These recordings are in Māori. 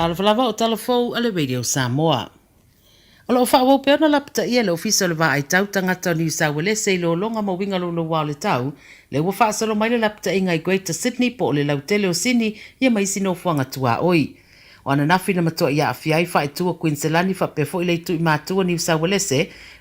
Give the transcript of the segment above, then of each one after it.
Tala Fou ala Radio Samoa. Alo fa wo pe na lapta ia le ofisa le va ai tau tangata New South Wales se lo longa mo winga lo wa le tau le wo fa solo mai le lapta inga i Greater Sydney po le lautele o Sydney ia mai sino fuanga tua oi. Wana nafi na mato ia afia i fa tua Queensland fa pe fo ile tu i matua New South Wales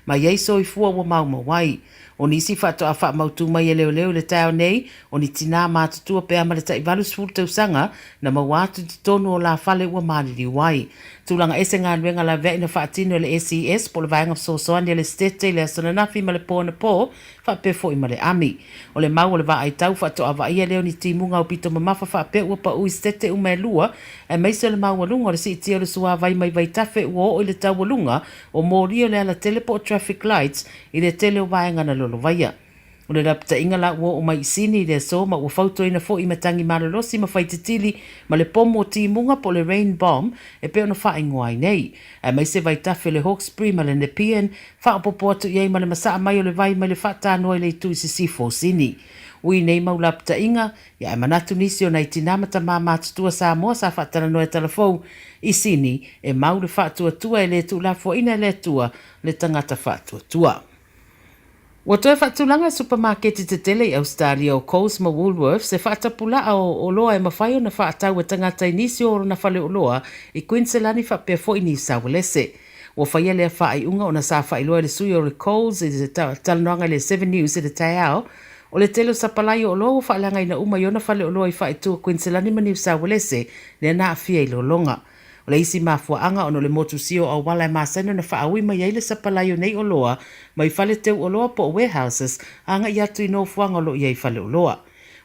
ma ia so i fua wo mau mo wai. O nisi fa to afa mautu mai leo le tau nei o ni tina matutua pe ama le tai valus full sanga na mawatu tonu o la fale ua mali wai. Tulanga ese ngā nuenga la vei na whaatino le SES po le vaenga sosoani le stete le asona nafi ma le pōna pō wha pe fo i ma le ami. O le mau o le va ai tau wha to awa ia leo ni timunga o pito mamafa wha pe ua pa ui stete u me lua e meise le mau walunga o le si itia o le sua vai mai vai tafe ua o le tau walunga o mōrio le ala telepo traffic lights i le tele o vaenga na lolo vaia. O le rapta inga la ua o mai sini le so ma ua fauto ina fo i matangi maralosi ma whaititili ma le pomo o timunga po le rain bomb e pe ona wha ingoai nei. E mai se vai tafe le Hawkesbury ma le Nepean wha popo atu iei ma le masaa mai o le vai ma le whata noa le tu si sifo sini. Ui nei mau lapta inga, ia e manatu nisi o nei tinamata mā mātutua Samoa sa whatara noa Tala Fou i sini e mau le whatua tua e le tu la fo ina le tua le tangata whatua tua. Wa toi whatulanga supermarket te tele i Ausetalia o Coles ma Woolworths se whatapula o loa e mawhaio na whatau e tangata inisi o na whale o loa i Queensland i whapea fo i New South Wales. Wa whaia lea whaai unga o na sa whai loa le sui o le Coles i te talanoanga le 7 News i le tai ao o le telo sa palai o loa o whaalanga ina uma i ona whale o loa i whai tua Queensland ma New South Wales le na awhia i lo longa. O le isi mafuaanga ono le motu sio au wala e masano na whaaui mai eile sa palaio nei o loa, mai whale teu o loa po warehouses, anga i atu i no fuanga lo i ei whale o loa.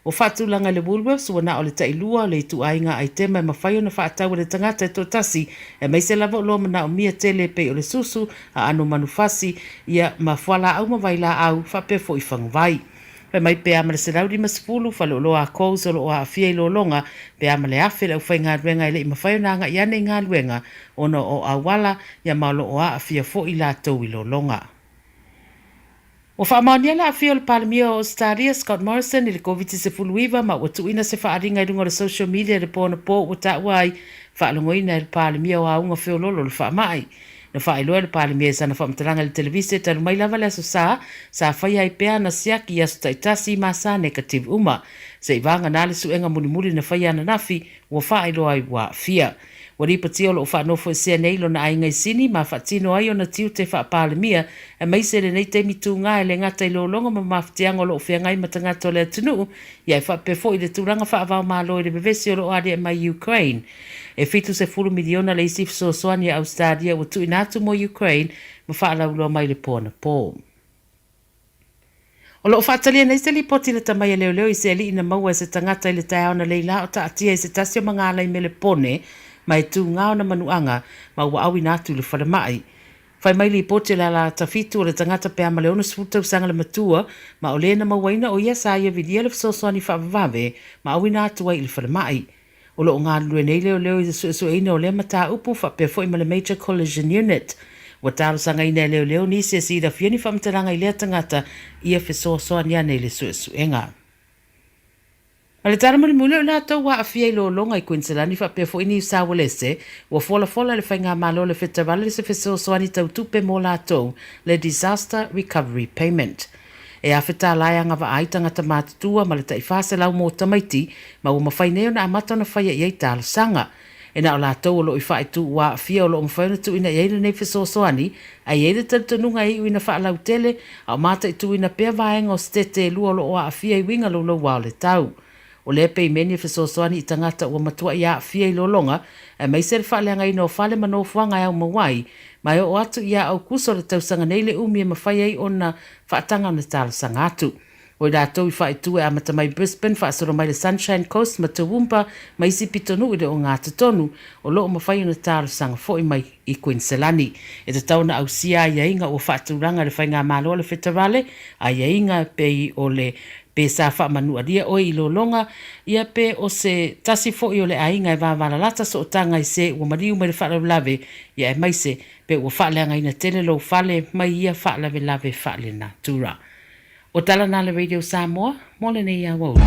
O whatulanga le Woolworths wana o le tailua le tu ainga ai tema e mawhaio na whaatau le tangata e totasi, e mai se lava o loa mana o mia tele pe o le susu, a ano manufasi, ia mafuala au mawaila au, whapefo i whangvai. Pe mai pe amale se laudi masfulu falo lo a kous o lo a fia i lo longa pe amale afe lau whai ngā ruenga i le ima whai o nanga i ane ngā ruenga ono o awala ia malo o a fia fo i la tau i lo longa. O whaamaunia la afia o le palamia o Ausetalia Scott Morrison i le COVID-19 ma ua tuina se whaaringa i runga le social media le pōna pō ua tauai whaalongoina i le palamia o aunga whiololo le whaamai. Na whaeloa le palemia sana whamtaranga le televise taru mai lava le aso sa whai ai pea na siaki i aso taitasi ma sa negative uma. Se ivanga nale suenga muli na whai ana nafi ua whaeloa ai wa fia. Waripa tio lo whanofo e sea neilo na ai ngai sini ma whatino ai o na tiu te wha palemia e mai se le nei te mitu ngā e le ngata i lo longa ma mawhatianga lo whea ngai matangato le atunu i ai whapefo i le turanga whaavao malo i le bevesi o lo ade mai Ukraine. E fitu se fulu miliona le isi fisosoani a Ausetalia o tu inatu mo Ukraine ma whaalauloa mai le pōna pō. O loo whaatalia nei se li poti le tamai leo i se li ina maua e se tangata i le tae na leila o ta atia i se tasio mangala i me le pone mai tu ngao na manuanga ma ua awi natu le wharamai. Whai mai li poti la la tafitu o le tangata pe ama leona sfutau sanga le matua ma o le na mawaina o ia sa ia vidia le fisosoani whaavave ma awi natu ai le wharamai. O lo ngā lue nei leo i su ina o le mata upu whape fo i ma le Major Collision Unit. Wa talo sanga ina leo ni se si da fiani whamtaranga i lea tangata ia fisosoa ni ane le su enga. A le tara muli mule o lātou wa awhia i lo longa i Queensland i whape fo i New South Wales wa fola le whainga malo le whetawale le se fisosoa ni tau tupe mo lātou le Disaster Recovery Payment. E awhita laia ngā wa aitangata mātutua ma le tai whase lau mō tamaiti ma ua mawhaineo na amata na whaia i ei tālo sanga. E na o lātou o lo i whae tu wa whia o lo mwhaina tu ina i eile nei fisosoani a i eile tanunga i uina wha lau tele a o mata i tu ina pia vaenga o stete lua o lo o a whia i winga lo wao le tau. O le pe meni fisosoani i tangata ua matua i a whia i lo longa e mai se le whaaleanga ina o whale manofuanga e au mawai mai o atu ia au kuso le tausanga nei le umi e mawhai ai o na whaatanga o na tālo sanga atu. O i rātou i whai tue a mata mai Brisbane, whaasoro mai le Sunshine Coast, ma Toowoomba, mai si pitonu i le o ngā tatonu, o loo mawhai o na tālo sanga fo i mai i Queensland. E te tauna au sia ia inga o whaaturanga le whainga malo le whetarale, a ia inga pei o le pe sa wha manua ria o i lo longa, ia pe o se tasi fo i o le ainga e wāwala lata so o tanga i se ua mariu mai le whaalave lave, ia e mai se pe ua whaaleanga ina tele lo whale mai ia whaalave lave whaale na tura. O tala na le Radio Samoa, mole nei a wau.